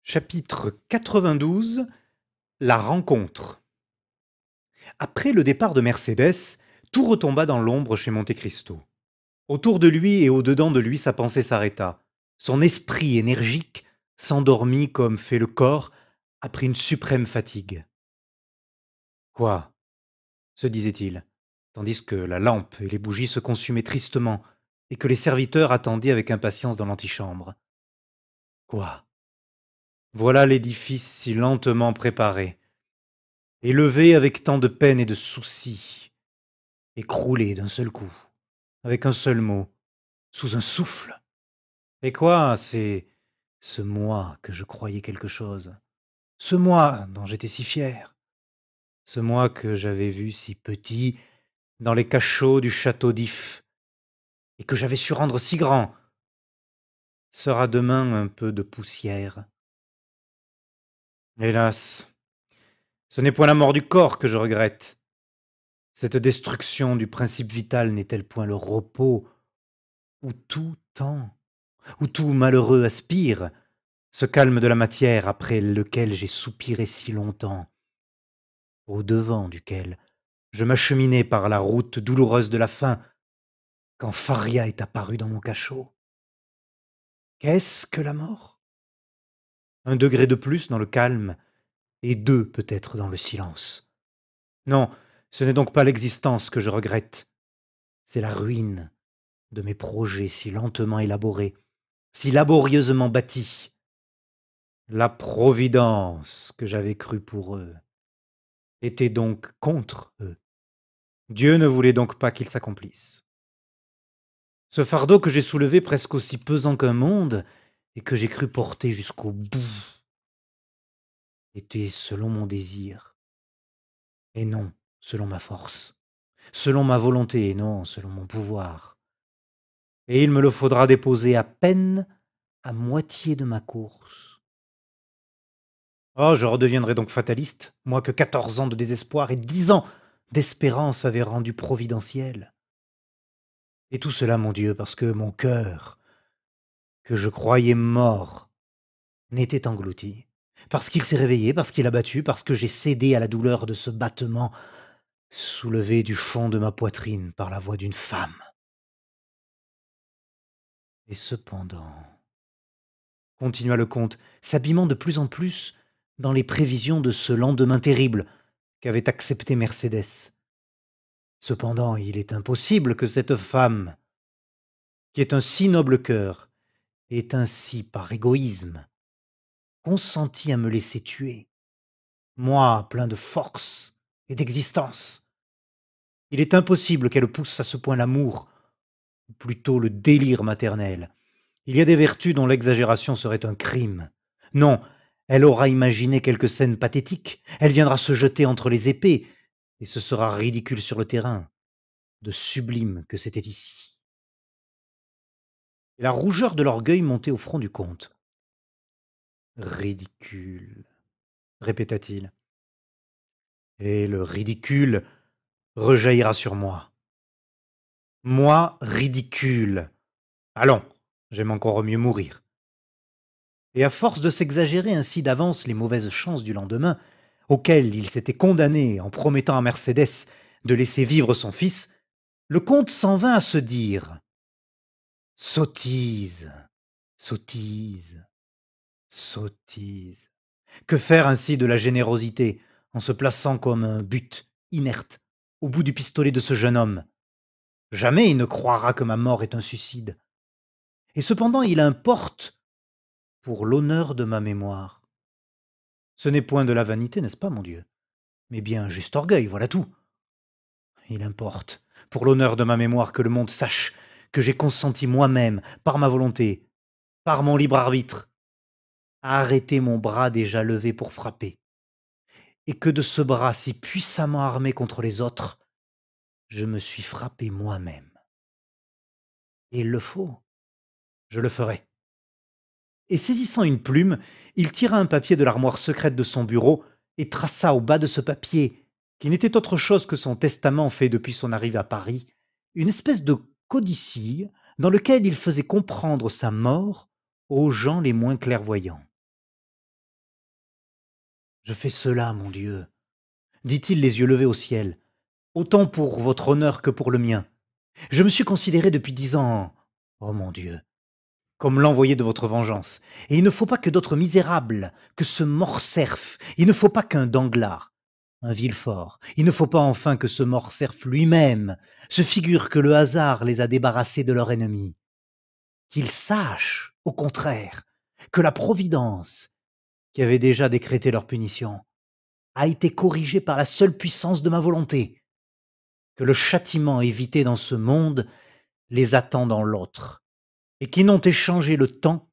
Chapitre 92: La rencontre. Après le départ de Mercédès, tout retomba dans l'ombre chez Monte Cristo. Autour de lui et au-dedans de lui, sa pensée s'arrêta. Son esprit énergique s'endormit comme fait le corps après une suprême fatigue. Quoi? Se disait-il, tandis que la lampe et les bougies se consumaient tristement et que les serviteurs attendaient avec impatience dans l'antichambre. Quoi? Voilà l'édifice si lentement préparé, élevé avec tant de peine et de soucis, écroulé d'un seul coup, avec un seul mot, sous un souffle. Et quoi, c'est ce moi que je croyais quelque chose, ce moi dont j'étais si fier, ce moi que j'avais vu si petit dans les cachots du château d'If, et que j'avais su rendre si grand, sera demain un peu de poussière. Hélas, ce n'est point la mort du corps que je regrette. Cette destruction du principe vital n'est-elle point le repos où tout tend, où tout malheureux aspire, ce calme de la matière après lequel j'ai soupiré si longtemps, au-devant duquel je m'acheminais par la route douloureuse de la faim, quand Faria est apparu dans mon cachot. Qu'est-ce que la mort? Un degré de plus dans le calme, et deux peut-être dans le silence. Non, ce n'est donc pas l'existence que je regrette, c'est la ruine de mes projets si lentement élaborés, si laborieusement bâtis. La providence que j'avais crue pour eux était donc contre eux. Dieu ne voulait donc pas qu'ils s'accomplissent. Ce fardeau que j'ai soulevé presque aussi pesant qu'un monde, et que j'ai cru porter jusqu'au bout, était selon mon désir, et non selon ma force, selon ma volonté, et non selon mon pouvoir. Et il me le faudra déposer à peine à moitié de ma course. Oh, je redeviendrai donc fataliste, moi que 14 ans de désespoir et 10 ans d'espérance avaient rendu providentiel. Et tout cela, mon Dieu, parce que mon cœur, que je croyais mort, n'était englouti. Parce qu'il s'est réveillé, parce qu'il a battu, parce que j'ai cédé à la douleur de ce battement soulevé du fond de ma poitrine par la voix d'une femme. Et cependant, continua le comte, s'abîmant de plus en plus dans les prévisions de ce lendemain terrible qu'avait accepté Mercédès. Cependant, il est impossible que cette femme, qui est un si noble cœur, ait ainsi, par égoïsme, consenti à me laisser tuer, moi plein de force et d'existence. Il est impossible qu'elle pousse à ce point l'amour, ou plutôt le délire maternel. Il y a des vertus dont l'exagération serait un crime. Non, elle aura imaginé quelque scène pathétique, elle viendra se jeter entre les épées, et ce sera ridicule sur le terrain, de sublime que c'était ici. Et la rougeur de l'orgueil montait au front du comte. Ridicule, répéta-t-il. Et le ridicule rejaillira sur moi. Moi, ridicule. Allons, j'aime encore mieux mourir. Et à force de s'exagérer ainsi d'avance les mauvaises chances du lendemain, auxquelles il s'était condamné en promettant à Mercédès de laisser vivre son fils, le comte s'en vint à se dire: sottise, sottise, sottise. Que faire ainsi de la générosité en se plaçant comme un but inerte au bout du pistolet de ce jeune homme? Jamais il ne croira que ma mort est un suicide. Et cependant il importe pour l'honneur de ma mémoire. Ce n'est point de la vanité, n'est-ce pas, mon Dieu? Mais bien un juste orgueil, voilà tout. Il importe, pour l'honneur de ma mémoire, que le monde sache que j'ai consenti moi-même, par ma volonté, par mon libre arbitre, à arrêter mon bras déjà levé pour frapper, et que de ce bras si puissamment armé contre les autres, je me suis frappé moi-même. Et il le faut, je le ferai. Et saisissant une plume, il tira un papier de l'armoire secrète de son bureau et traça au bas de ce papier, qui n'était autre chose que son testament fait depuis son arrivée à Paris, une espèce de codicille dans lequel il faisait comprendre sa mort aux gens les moins clairvoyants. Je fais cela, mon Dieu, dit-il les yeux levés au ciel, autant pour votre honneur que pour le mien. Je me suis considéré depuis 10 ans, oh mon Dieu, comme l'envoyé de votre vengeance. Et il ne faut pas que d'autres misérables, que ce Morcerf, il ne faut pas qu'un Danglars, un Villefort, il ne faut pas enfin que ce Morcerf lui-même se figure que le hasard les a débarrassés de leur ennemi. Qu'ils sachent, au contraire, que la Providence, qui avait déjà décrété leur punition, a été corrigée par la seule puissance de ma volonté, que le châtiment évité dans ce monde les attend dans l'autre, et qui n'ont échangé le temps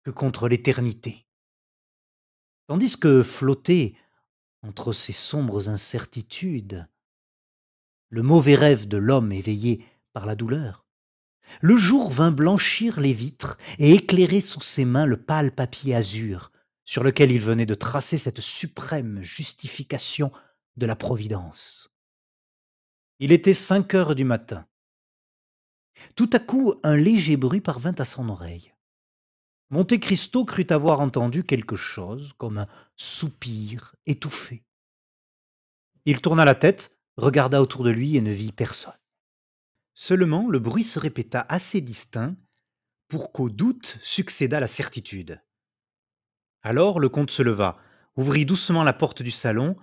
que contre l'éternité. Tandis que flottait, entre ces sombres incertitudes, le mauvais rêve de l'homme éveillé par la douleur, le jour vint blanchir les vitres et éclairer sous ses mains le pâle papier azur sur lequel il venait de tracer cette suprême justification de la Providence. Il était 5 heures du matin. Tout à coup, un léger bruit parvint à son oreille. Monte Cristo crut avoir entendu quelque chose comme un soupir étouffé. Il tourna la tête, regarda autour de lui et ne vit personne. Seulement, le bruit se répéta assez distinct pour qu'au doute succédât la certitude. Alors le comte se leva, ouvrit doucement la porte du salon,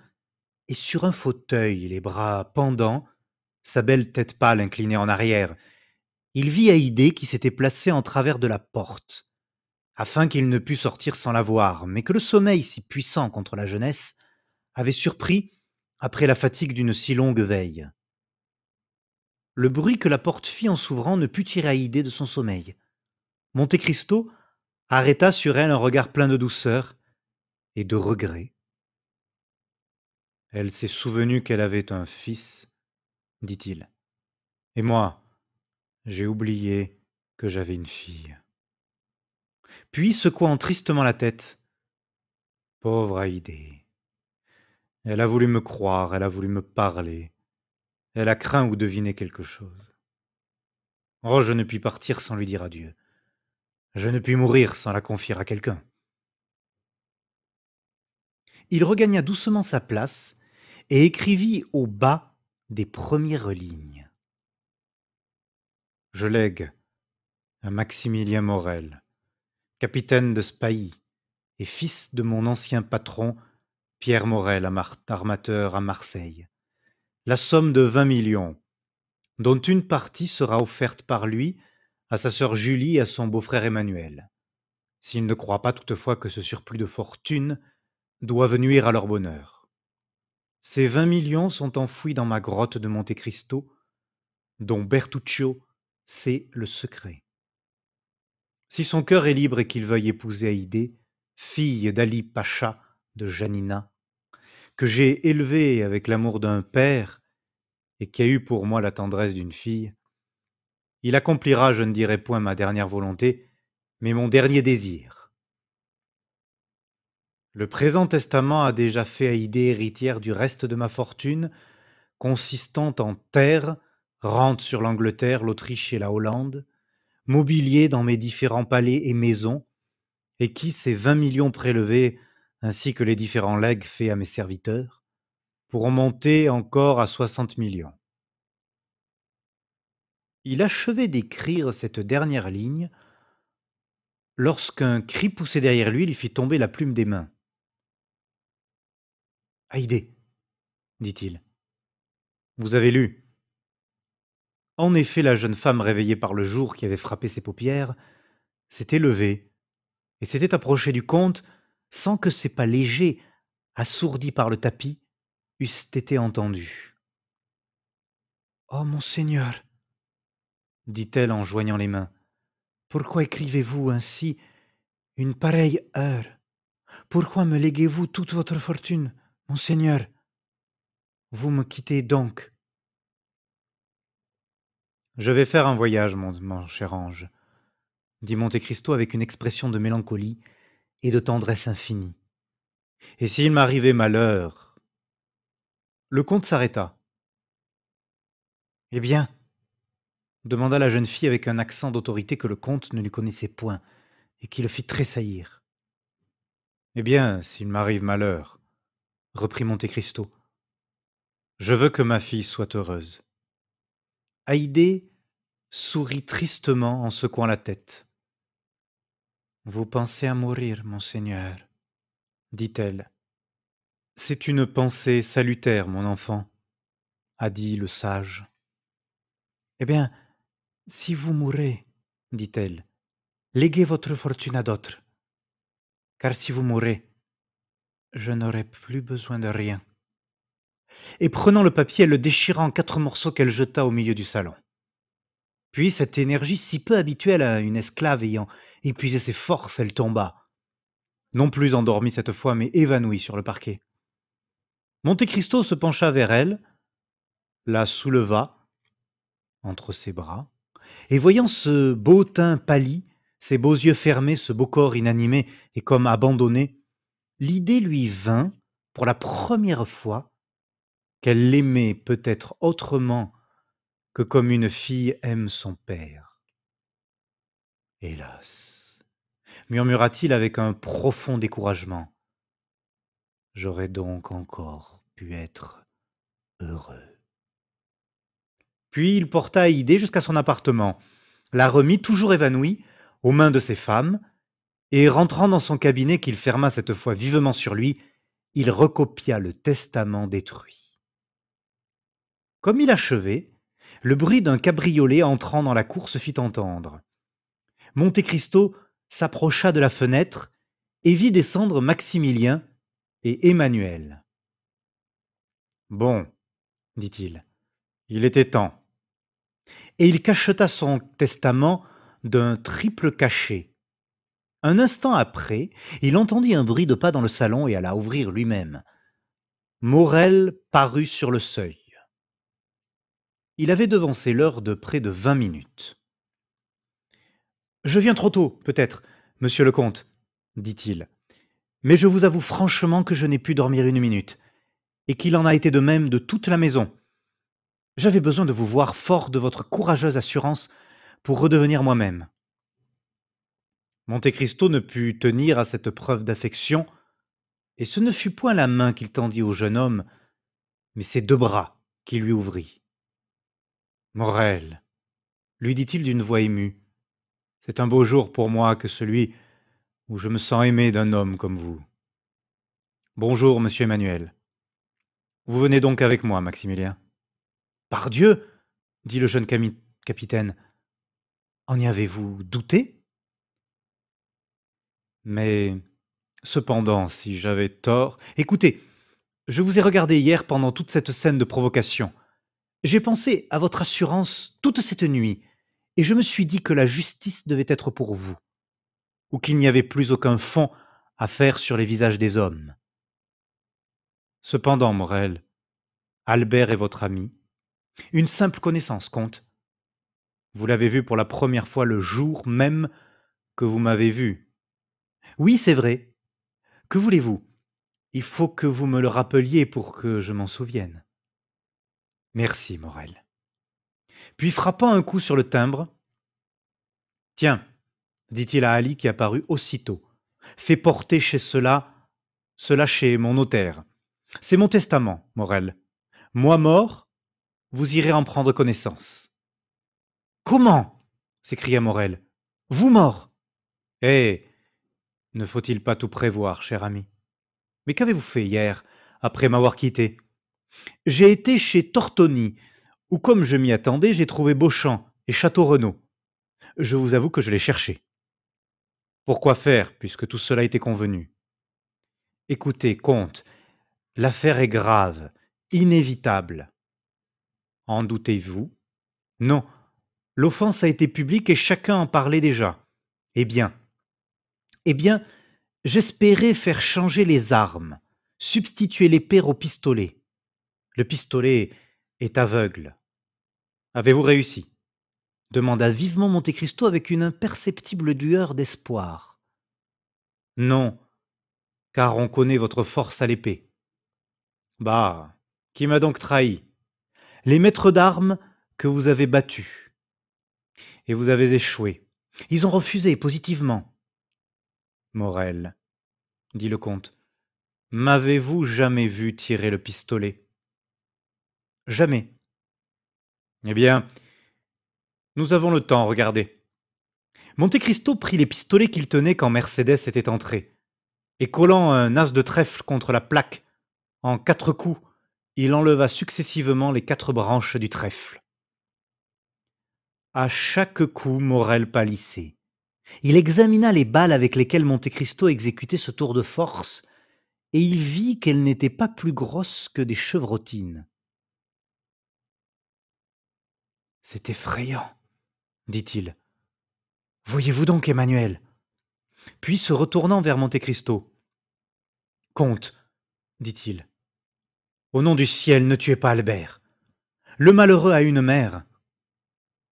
et sur un fauteuil, les bras pendants, sa belle tête pâle inclinée en arrière, il vit Haydée qui s'était placée en travers de la porte, afin qu'il ne pût sortir sans la voir, mais que le sommeil si puissant contre la jeunesse avait surpris après la fatigue d'une si longue veille. Le bruit que la porte fit en s'ouvrant ne put tirer Haydée de son sommeil. Monte Cristo arrêta sur elle un regard plein de douceur et de regret. Elle s'est souvenue qu'elle avait un fils, dit-il. Et moi, j'ai oublié que j'avais une fille. Puis, secouant tristement la tête, pauvre Haydée. Elle a voulu me croire, elle a voulu me parler, elle a craint ou deviné quelque chose. Oh, je ne puis partir sans lui dire adieu. Je ne puis mourir sans la confier à quelqu'un. Il regagna doucement sa place et écrivit au bas des premières lignes. Je lègue à Maximilien Morel, capitaine de Spahis et fils de mon ancien patron Pierre Morel, armateur à Marseille, la somme de 20 millions, dont une partie sera offerte par lui à sa sœur Julie et à son beau-frère Emmanuel, s'il ne croit pas toutefois que ce surplus de fortune doive nuire à leur bonheur. Ces 20 millions sont enfouis dans ma grotte de Monte Cristo, dont Bertuccio sait le secret. Si son cœur est libre et qu'il veuille épouser Haydée, fille d'Ali Pacha de Janina, que j'ai élevée avec l'amour d'un père et qui a eu pour moi la tendresse d'une fille, il accomplira, je ne dirai point ma dernière volonté, mais mon dernier désir. Le présent testament a déjà fait Haydée héritière du reste de ma fortune, consistant en terres, rentes sur l'Angleterre, l'Autriche et la Hollande, mobilier dans mes différents palais et maisons, et qui, ces 20 millions prélevés, ainsi que les différents legs faits à mes serviteurs, pourront monter encore à 60 millions. Il achevait d'écrire cette dernière ligne lorsqu'un cri poussé derrière lui fit tomber la plume des mains. Haydée, dit-il, vous avez lu. En effet, la jeune femme réveillée par le jour qui avait frappé ses paupières s'était levée et s'était approchée du comte sans que ses pas légers, assourdis par le tapis, eussent été entendus. Oh, monseigneur, dit-elle en joignant les mains, pourquoi écrivez-vous ainsi une pareille heure? Pourquoi me léguez-vous toute votre fortune, monseigneur? Vous me quittez donc. Je vais faire un voyage, mon cher ange, dit Monte Cristo avec une expression de mélancolie et de tendresse infinie. Et s'il m'arrivait malheur. Le comte s'arrêta. Eh bien, demanda la jeune fille avec un accent d'autorité que le comte ne lui connaissait point et qui le fit tressaillir. Eh bien, s'il m'arrive malheur, reprit Monte Cristo. Je veux que ma fille soit heureuse. Haydée sourit tristement en secouant la tête. Vous pensez à mourir, monseigneur, dit-elle. C'est une pensée salutaire, mon enfant, a dit le sage. Eh bien, si vous mourrez, dit-elle, léguez votre fortune à d'autres, car si vous mourrez, je n'aurai plus besoin de rien. Et prenant le papier, elle le déchira en 4 morceaux qu'elle jeta au milieu du salon. Puis, cette énergie si peu habituelle à une esclave ayant épuisé ses forces, elle tomba. Non plus endormie cette fois, mais évanouie sur le parquet. Monte Cristo se pencha vers elle, la souleva entre ses bras, et voyant ce beau teint pâli, ces beaux yeux fermés, ce beau corps inanimé et comme abandonné, l'idée lui vint, pour la première fois, qu'elle l'aimait peut-être autrement que comme une fille aime son père. Hélas, murmura-t-il avec un profond découragement, j'aurais donc encore pu être heureux. Puis il porta Haydée jusqu'à son appartement, la remit toujours évanouie aux mains de ses femmes, et rentrant dans son cabinet qu'il ferma cette fois vivement sur lui, il recopia le testament détruit. Comme il achevait, le bruit d'un cabriolet entrant dans la cour se fit entendre. Monte Cristo s'approcha de la fenêtre et vit descendre Maximilien et Emmanuel. Bon, dit-il, il était temps. Et il cacheta son testament d'un triple cachet. Un instant après, il entendit un bruit de pas dans le salon et alla ouvrir lui-même. Morrel parut sur le seuil. Il avait devancé l'heure de près de 20 minutes. Je viens trop tôt, peut-être, monsieur le comte, dit-il, mais je vous avoue franchement que je n'ai pu dormir une minute, et qu'il en a été de même de toute la maison. J'avais besoin de vous voir fort de votre courageuse assurance pour redevenir moi-même. Monte Cristo ne put tenir à cette preuve d'affection, et ce ne fut point la main qu'il tendit au jeune homme, mais ses 2 bras qu'il lui ouvrit. Morrel, lui dit-il d'une voix émue, c'est un beau jour pour moi que celui où je me sens aimé d'un homme comme vous. Bonjour, monsieur Emmanuel. Vous venez donc avec moi, Maximilien. Pardieu, dit le jeune capitaine, en y avez-vous douté? Mais cependant, si j'avais tort... Écoutez, je vous ai regardé hier pendant toute cette scène de provocation. J'ai pensé à votre assurance toute cette nuit, et je me suis dit que la justice devait être pour vous, ou qu'il n'y avait plus aucun fond à faire sur les visages des hommes. Cependant, Morrel, Albert est votre ami. Une simple connaissance, comte. Vous l'avez vu pour la première fois le jour même que vous m'avez vu. Oui, c'est vrai. Que voulez-vous? Il faut que vous me le rappeliez pour que je m'en souvienne. Merci, Morrel. Puis frappant un coup sur le timbre, tiens, dit-il à Ali qui apparut aussitôt, fais porter cela chez mon notaire. C'est mon testament, Morrel. Moi mort, vous irez en prendre connaissance. Comment? S'écria Morrel. Vous mort? Eh, ne faut-il pas tout prévoir, cher ami? Mais qu'avez-vous fait hier, après m'avoir quitté? J'ai été chez Tortoni, où, comme je m'y attendais, j'ai trouvé Beauchamp et Château-Renaud. Je vous avoue que je l'ai cherché. Pourquoi faire, puisque tout cela était convenu? Écoutez, comte, l'affaire est grave, inévitable. En doutez-vous? Non, l'offense a été publique et chacun en parlait déjà. Eh bien, j'espérais faire changer les armes, substituer l'épée au pistolet. Le pistolet est aveugle. Avez-vous réussi? Demanda vivement Monte Cristo avec une imperceptible lueur d'espoir. Non, car on connaît votre force à l'épée. Bah, qui m'a donc trahi? Les maîtres d'armes que vous avez battus. Et vous avez échoué. Ils ont refusé positivement. Morrel, dit le comte, M'avez-vous jamais vu tirer le pistolet? Jamais. Eh bien, nous avons le temps, regardez. Monte Cristo prit les pistolets qu'il tenait quand Mercédès était entrée, et collant un as de trèfle contre la plaque, en 4 coups, il enleva successivement les 4 branches du trèfle. À chaque coup, Morel pâlissait. Il examina les balles avec lesquelles Monte Cristo exécutait ce tour de force, et il vit qu'elles n'étaient pas plus grosses que des chevrotines. C'est effrayant, dit-il. Voyez-vous donc, Emmanuel? Puis, se retournant vers Monte Cristo, comte, dit-il, au nom du ciel, ne tuez pas Albert. Le malheureux a une mère.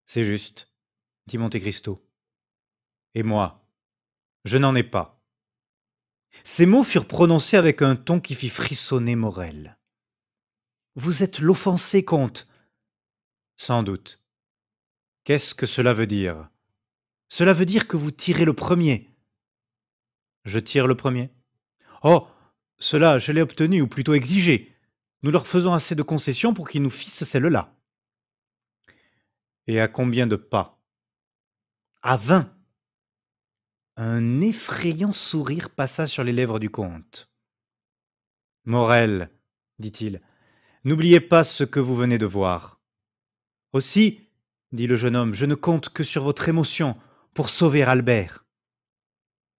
C'est juste, dit Monte Cristo. Et moi, je n'en ai pas. Ces mots furent prononcés avec un ton qui fit frissonner Morel. Vous êtes l'offensé, comte. Sans doute. Qu'est-ce que cela veut dire? Cela veut dire que vous tirez le premier. Je tire le premier. Oh, cela, je l'ai obtenu, ou plutôt exigé. Nous leur faisons assez de concessions pour qu'ils nous fissent celle-là. Et à combien de pas? À 20. Un effrayant sourire passa sur les lèvres du comte. Morel, dit-il, n'oubliez pas ce que vous venez de voir. Aussi, dit le jeune homme, je ne compte que sur votre émotion pour sauver Albert.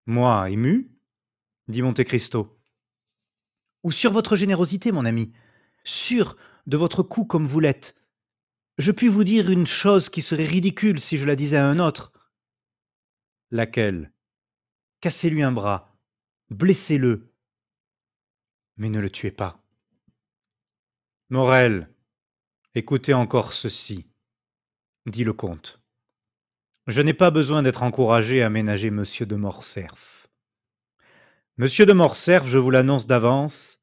Moi, ému? Dit Monte Cristo. Ou sur votre générosité, mon ami, sûr de votre coup comme vous l'êtes. Je puis vous dire une chose qui serait ridicule si je la disais à un autre. Laquelle? Cassez-lui un bras, blessez-le, mais ne le tuez pas. Morel, écoutez encore ceci, dit le comte. Je n'ai pas besoin d'être encouragé à ménager monsieur de Morcerf. Monsieur de Morcerf, je vous l'annonce d'avance,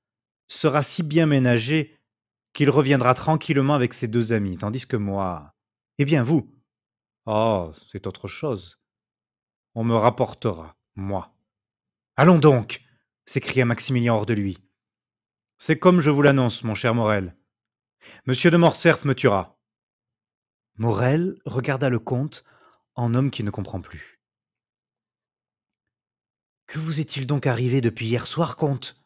sera si bien ménagé qu'il reviendra tranquillement avec ses 2 amis, tandis que moi... Eh bien, vous? Oh, c'est autre chose. On me rapportera, moi. Allons donc! S'écria Maximilien hors de lui. C'est comme je vous l'annonce, mon cher Morel. Monsieur de Morcerf me tuera. Morel regarda le comte en homme qui ne comprend plus. Que vous est-il donc arrivé depuis hier soir, comte?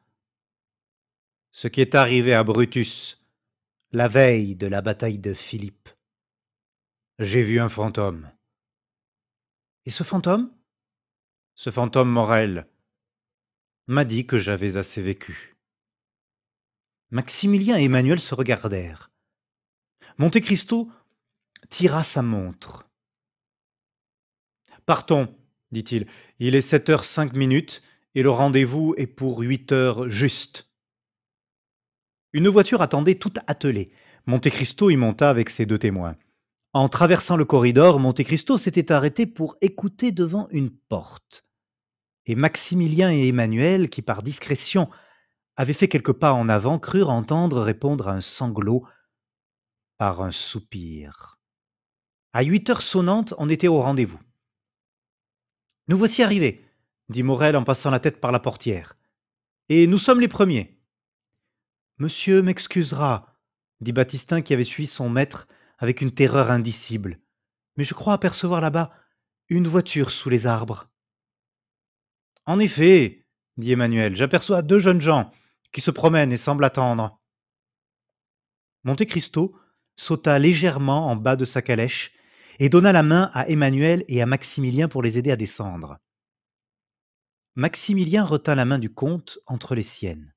Ce qui est arrivé à Brutus, la veille de la bataille de Philippe. J'ai vu un fantôme. Et ce fantôme? Ce fantôme Morel m'a dit que j'avais assez vécu. Maximilien et Emmanuel se regardèrent. Monte Cristo tira sa montre. Partons, dit-il. Il est 7h05 et le rendez-vous est pour 8h juste. Une voiture attendait toute attelée. Monte Cristo y monta avec ses 2 témoins. En traversant le corridor, Monte Cristo s'était arrêté pour écouter devant une porte. Et Maximilien et Emmanuel, qui par discrétion avaient fait quelques pas en avant, crurent entendre répondre à un sanglot par un soupir. À 8h sonnantes, on était au rendez-vous. Nous voici arrivés, dit Morel en passant la tête par la portière. Et nous sommes les premiers. Monsieur m'excusera, dit Baptistin qui avait suivi son maître avec une terreur indicible. Mais je crois apercevoir là-bas une voiture sous les arbres. En effet, dit Emmanuel, j'aperçois 2 jeunes gens qui se promènent et semblent attendre. Monte Cristo sauta légèrement en bas de sa calèche et donna la main à Emmanuel et à Maximilien pour les aider à descendre. Maximilien retint la main du comte entre les siennes.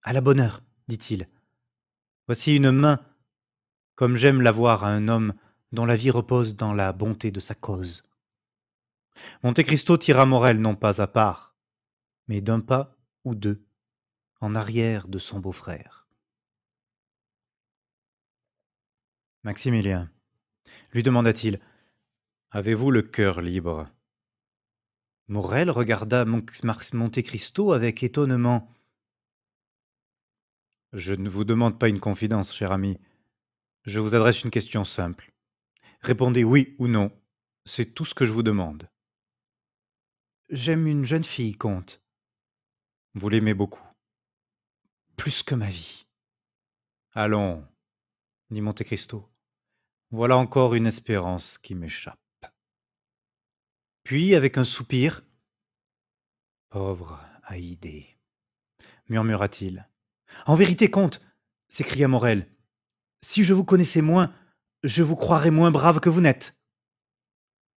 À la bonne heure, dit-il. Voici une main comme j'aime la voir à un homme dont la vie repose dans la bonté de sa cause. Monte Cristo tira Morel non pas à part, mais d'un pas ou 2 en arrière de son beau-frère. Maximilien, lui demanda-t-il, avez-vous le cœur libre? Morel regarda Monte Cristo avec étonnement. Je ne vous demande pas une confidence, cher ami. Je vous adresse une question simple. Répondez oui ou non. C'est tout ce que je vous demande. J'aime une jeune fille, comte. Vous l'aimez beaucoup. Plus que ma vie. Allons, dit Monte Cristo. Voilà encore une espérance qui m'échappe. Puis, avec un soupir, pauvre Haïdée, murmura-t-il. En vérité, comte, s'écria Morel, si je vous connaissais moins, je vous croirais moins brave que vous n'êtes.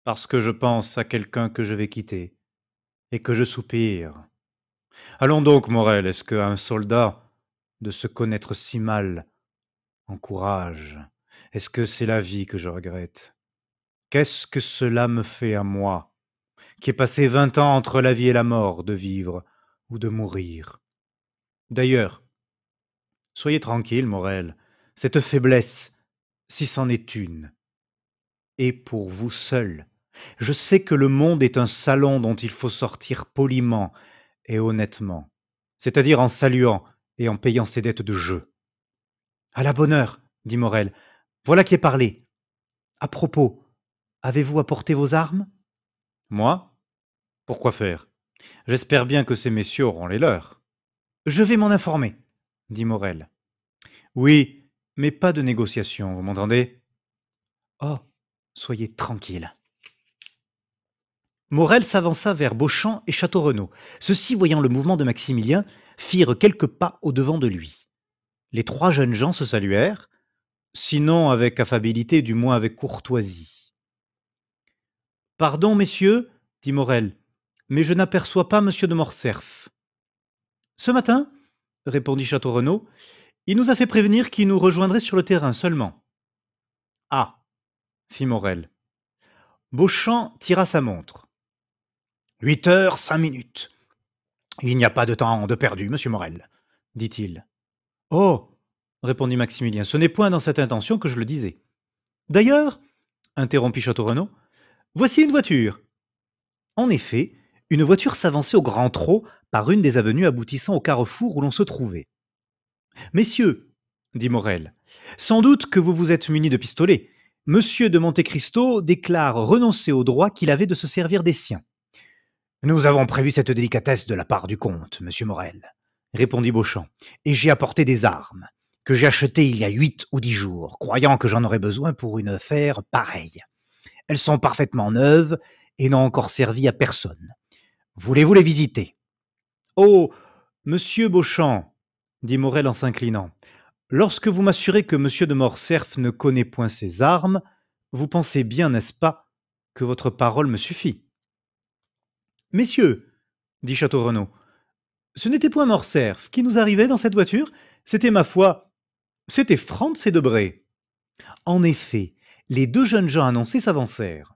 Parce que je pense à quelqu'un que je vais quitter, et que je soupire. Allons donc, Morel, est-ce qu'à un soldat de se connaître si mal encourage? Est-ce que c'est la vie que je regrette? Qu'est-ce que cela me fait à moi, qui ai passé 20 ans entre la vie et la mort, de vivre ou de mourir? D'ailleurs, soyez tranquille, Morel, cette faiblesse, si c'en est une, est pour vous seul. Je sais que le monde est un salon dont il faut sortir poliment et honnêtement, c'est-à-dire en saluant et en payant ses dettes de jeu. À la bonne heure, dit Morel, voilà qui est parlé. À propos, avez-vous apporté vos armes? Moi? Pourquoi faire? J'espère bien que ces messieurs auront les leurs. Je vais m'en informer, dit Morel. Oui, mais pas de négociation, vous m'entendez? Oh, soyez tranquille. Morel s'avança vers Beauchamp et Château-Renaud. Ceux-ci, voyant le mouvement de Maximilien, firent quelques pas au-devant de lui. Les trois jeunes gens se saluèrent, sinon avec affabilité, du moins avec courtoisie. Pardon, messieurs, dit Morel, mais je n'aperçois pas monsieur de Morcerf. Ce matin, répondit Château-Renaud, il nous a fait prévenir qu'il nous rejoindrait sur le terrain seulement. Ah, fit Morel. Beauchamp tira sa montre. 8h, 5 minutes. Il n'y a pas de temps de perdu, monsieur Morel, dit-il. Oh, répondit Maximilien, ce n'est point dans cette intention que je le disais. D'ailleurs, interrompit Château-Renaud, voici une voiture. En effet, une voiture s'avançait au grand trot par une des avenues aboutissant au carrefour où l'on se trouvait. Messieurs, dit Morel, sans doute que vous vous êtes munis de pistolets. Monsieur de Monte Cristo déclare renoncer au droit qu'il avait de se servir des siens. Nous avons prévu cette délicatesse de la part du comte, monsieur Morel, répondit Beauchamp, et j'ai apporté des armes, que j'ai achetées il y a 8 ou 10 jours, croyant que j'en aurais besoin pour une affaire pareille. Elles sont parfaitement neuves et n'ont encore servi à personne. Voulez-vous les visiter? Oh, monsieur Beauchamp, dit Morel en s'inclinant, lorsque vous m'assurez que monsieur de Morcerf ne connaît point ses armes, vous pensez bien, n'est-ce pas, que votre parole me suffit? Messieurs, dit Château-Renaud, ce n'était point Morcerf qui nous arrivait dans cette voiture, c'était ma foi, c'était Frantz et Debray. En effet, les deux jeunes gens annoncés s'avancèrent.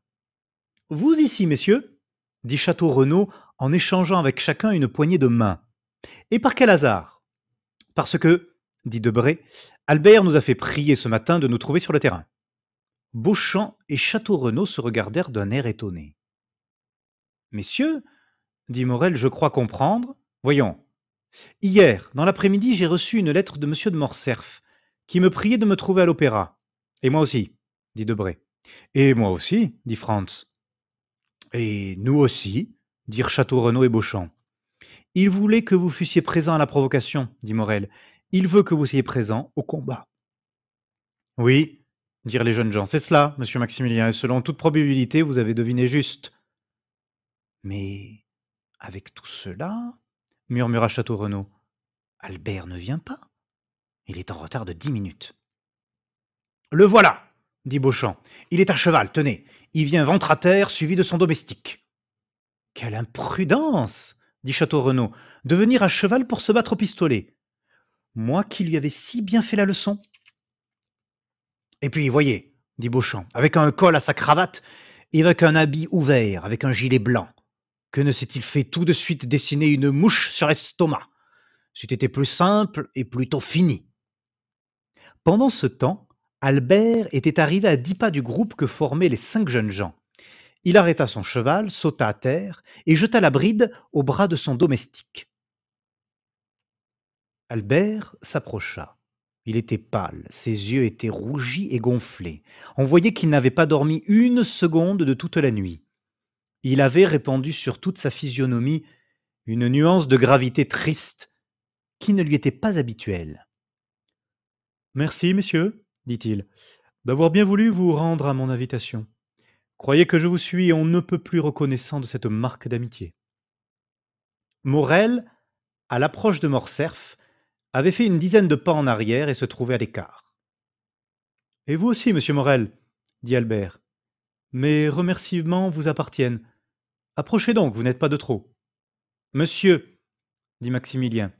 Vous ici, messieurs, dit Château-Renaud en échangeant avec chacun une poignée de main. Et par quel hasard? Parce que, dit Debray, Albert nous a fait prier ce matin de nous trouver sur le terrain. Beauchamp et Château-Renaud se regardèrent d'un air étonné. Messieurs, dit Morel, je crois comprendre. Voyons. Hier, dans l'après-midi, j'ai reçu une lettre de monsieur de Morcerf, qui me priait de me trouver à l'opéra. Et moi aussi, dit Debray. Et moi aussi, dit Frantz. Et nous aussi, dirent Château-Renaud et Beauchamp. Il voulait que vous fussiez présent à la provocation, dit Morel. Il veut que vous soyez présent au combat. Oui, dirent les jeunes gens, c'est cela, monsieur Maximilien, et selon toute probabilité, vous avez deviné juste. Mais avec tout cela, murmura Château-Renaud, Albert ne vient pas. Il est en retard de 10 minutes. Le voilà, dit Beauchamp. Il est à cheval, tenez. Il vient ventre à terre, suivi de son domestique. Quelle imprudence, dit Château-Renaud, de venir à cheval pour se battre au pistolet. Moi qui lui avais si bien fait la leçon. Et puis, voyez, dit Beauchamp, avec un col à sa cravate et avec un habit ouvert, avec un gilet blanc. Que ne s'est-il fait tout de suite dessiner une mouche sur l'estomac? C'eût été plus simple et plutôt fini. Pendant ce temps, Albert était arrivé à 10 pas du groupe que formaient les 5 jeunes gens. Il arrêta son cheval, sauta à terre et jeta la bride au bras de son domestique. Albert s'approcha. Il était pâle, ses yeux étaient rougis et gonflés. On voyait qu'il n'avait pas dormi une seconde de toute la nuit. Il avait répandu sur toute sa physionomie une nuance de gravité triste qui ne lui était pas habituelle. Merci, messieurs, dit-il, d'avoir bien voulu vous rendre à mon invitation. Croyez que je vous suis on ne peut plus reconnaissant de cette marque d'amitié. Morel, à l'approche de Morcerf, avait fait une dizaine de pas en arrière et se trouvait à l'écart. Et vous aussi, monsieur Morel, dit Albert. Mes remerciements vous appartiennent. Approchez donc, vous n'êtes pas de trop. Monsieur, dit Maximilien,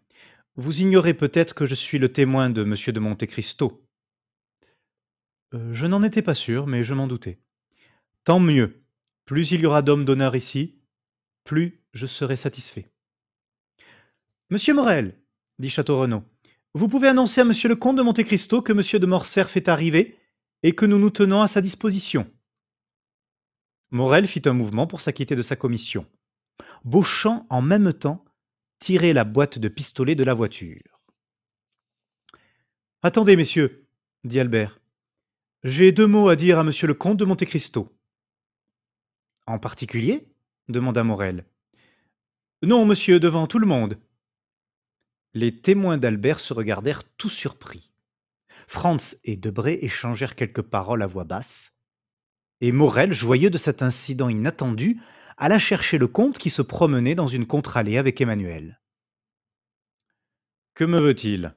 vous ignorez peut-être que je suis le témoin de monsieur de Monte Cristo. Je n'en étais pas sûr, mais je m'en doutais. Tant mieux. Plus il y aura d'hommes d'honneur ici, plus je serai satisfait. Monsieur Morel, dit Château-Renaud, vous pouvez annoncer à monsieur le comte de Monte Cristo que monsieur de Morcerf est arrivé et que nous nous tenons à sa disposition. Morel fit un mouvement pour s'acquitter de sa commission. Beauchamp, en même temps, tirait la boîte de pistolet de la voiture. Attendez, messieurs, dit Albert. J'ai 2 mots à dire à monsieur le comte de Monte Cristo. En particulier demanda Morel. Non, monsieur, devant tout le monde. Les témoins d'Albert se regardèrent tout surpris. Franz et Debray échangèrent quelques paroles à voix basse, et Morel, joyeux de cet incident inattendu, alla chercher le comte qui se promenait dans une contre-allée avec Emmanuel. Que me veut-il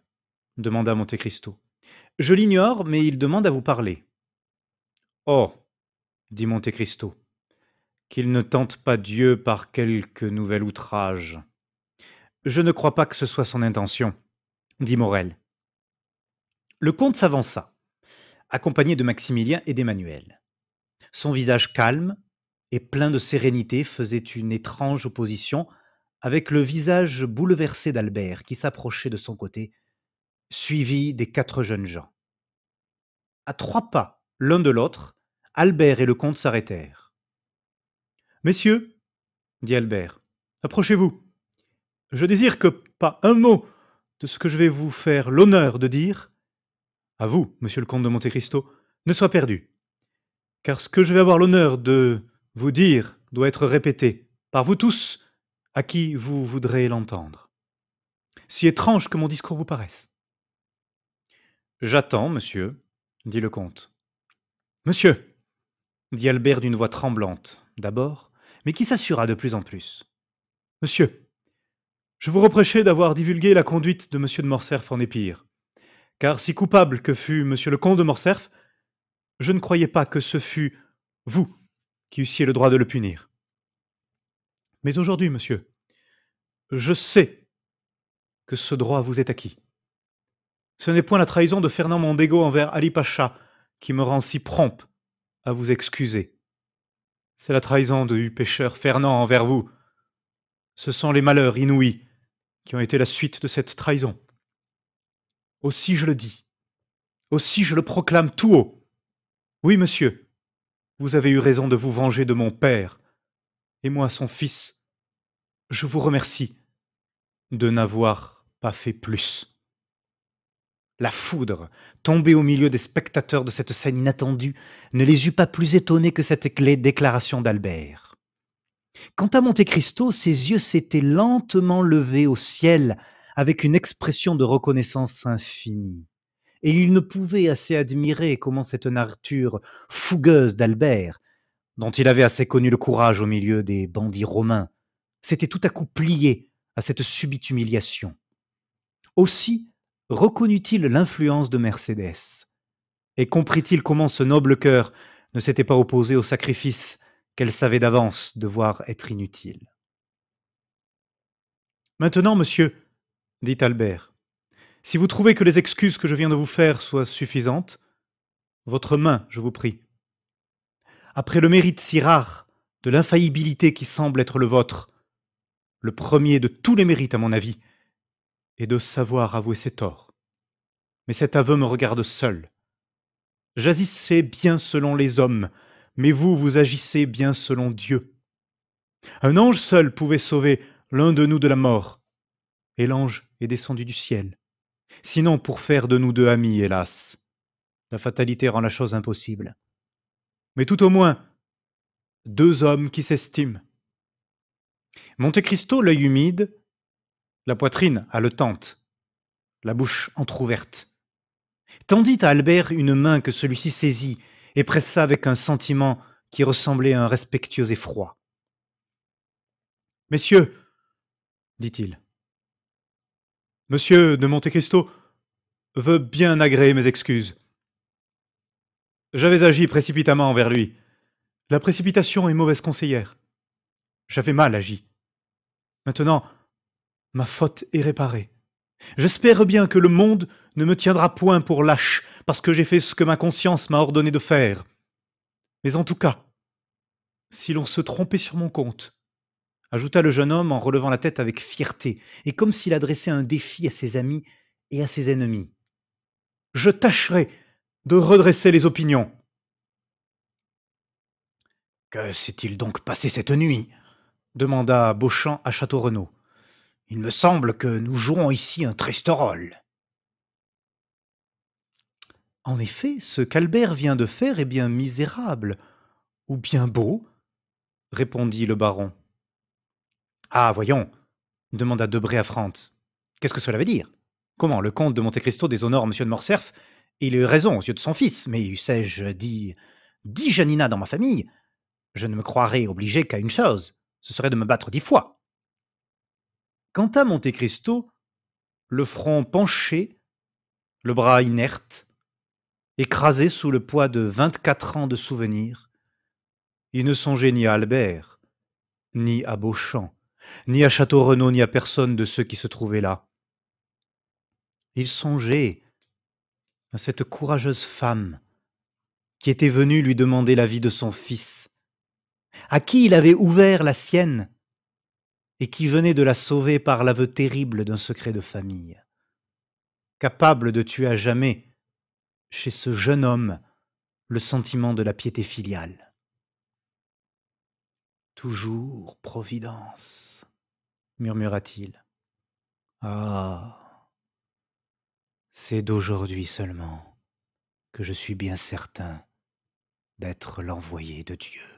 demanda Monte Cristo. Je l'ignore, mais il demande à vous parler. Oh dit Monte Cristo, qu'il ne tente pas Dieu par quelque nouvel outrage. Je ne crois pas que ce soit son intention, dit Morel. Le comte s'avança, accompagné de Maximilien et d'Emmanuel. Son visage calme et plein de sérénité faisait une étrange opposition avec le visage bouleversé d'Albert qui s'approchait de son côté, suivi des 4 jeunes gens. À 3 pas l'un de l'autre, Albert et le comte s'arrêtèrent. Messieurs, dit Albert, approchez-vous. Je désire que pas un mot de ce que je vais vous faire l'honneur de dire, à vous, monsieur le comte de Monte Cristo, ne soit perdu. Car ce que je vais avoir l'honneur de vous dire doit être répété par vous tous à qui vous voudrez l'entendre. Si étrange que mon discours vous paraisse. J'attends, monsieur, dit le comte. Monsieur, dit Albert d'une voix tremblante, d'abord, mais qui s'assura de plus en plus. Monsieur, je vous reprochais d'avoir divulgué la conduite de monsieur de Morcerf en Épire, car si coupable que fût monsieur le comte de Morcerf, je ne croyais pas que ce fût vous qui eussiez le droit de le punir. Mais aujourd'hui, monsieur, je sais que ce droit vous est acquis. Ce n'est point la trahison de Fernand Mondego envers Ali Pacha qui me rend si prompt à vous excuser. C'est la trahison du pécheur Fernand envers vous. Ce sont les malheurs inouïs qui ont été la suite de cette trahison. Aussi je le dis, aussi je le proclame tout haut. Oui, monsieur, vous avez eu raison de vous venger de mon père, et moi, son fils, je vous remercie de n'avoir pas fait plus. La foudre, tombée au milieu des spectateurs de cette scène inattendue, ne les eût pas plus étonnés que cette déclaration d'Albert. Quant à Monte Cristo, ses yeux s'étaient lentement levés au ciel avec une expression de reconnaissance infinie. Et il ne pouvait assez admirer comment cette nature fougueuse d'Albert, dont il avait assez connu le courage au milieu des bandits romains, s'était tout à coup plié à cette subite humiliation. Aussi reconnut-il l'influence de Mercédès, et comprit-il comment ce noble cœur ne s'était pas opposé au sacrifice qu'elle savait d'avance devoir être inutile. Maintenant, monsieur, dit Albert, si vous trouvez que les excuses que je viens de vous faire soient suffisantes, votre main, je vous prie. Après le mérite si rare de l'infaillibilité qui semble être le vôtre, le premier de tous les mérites à mon avis, est de savoir avouer ses torts. Mais cet aveu me regarde seul. J'agissais bien selon les hommes, mais vous, vous agissez bien selon Dieu. Un ange seul pouvait sauver l'un de nous de la mort, et l'ange est descendu du ciel. Sinon pour faire de nous 2 amis, hélas. La fatalité rend la chose impossible. Mais tout au moins, 2 hommes qui s'estiment. Monte Cristo, l'œil humide, la poitrine haletante, la bouche entr'ouverte, tendit à Albert une main que celui-ci saisit et pressa avec un sentiment qui ressemblait à un respectueux effroi. Messieurs, dit-il, Monsieur de Monte Cristo veut bien agréer mes excuses. J'avais agi précipitamment envers lui. La précipitation est mauvaise conseillère. J'avais mal agi. Maintenant, ma faute est réparée. J'espère bien que le monde ne me tiendra point pour lâche parce que j'ai fait ce que ma conscience m'a ordonné de faire. Mais en tout cas, si l'on se trompait sur mon compte, ajouta le jeune homme en relevant la tête avec fierté et comme s'il adressait un défi à ses amis et à ses ennemis, je tâcherai de redresser les opinions. Que s'est-il donc passé cette nuit demanda Beauchamp à Château Renaud. Il me semble que nous jouons ici un triste rôle. En effet, ce qu'Albert vient de faire est bien misérable, ou bien beau, répondit le baron. Ah, voyons, demanda Debray à Franz. Qu'est-ce que cela veut dire? Comment le comte de Monte Cristo déshonore M. de Morcerf? Il a eu raison aux yeux de son fils, mais eussé-je dit 10 Janina dans ma famille, je ne me croirais obligé qu'à une chose, ce serait de me battre 10 fois. Quant à Monte Cristo, le front penché, le bras inerte, écrasé sous le poids de 24 ans de souvenirs, il ne songeait ni à Albert, ni à Beauchamp, ni à Château Renaud, ni à personne de ceux qui se trouvaient là. Il songeait à cette courageuse femme qui était venue lui demander la vie de son fils, à qui il avait ouvert la sienne et qui venait de la sauver par l'aveu terrible d'un secret de famille, capable de tuer à jamais chez ce jeune homme le sentiment de la piété filiale. Toujours Providence, murmura-t-il. Ah, c'est d'aujourd'hui seulement que je suis bien certain d'être l'envoyé de Dieu.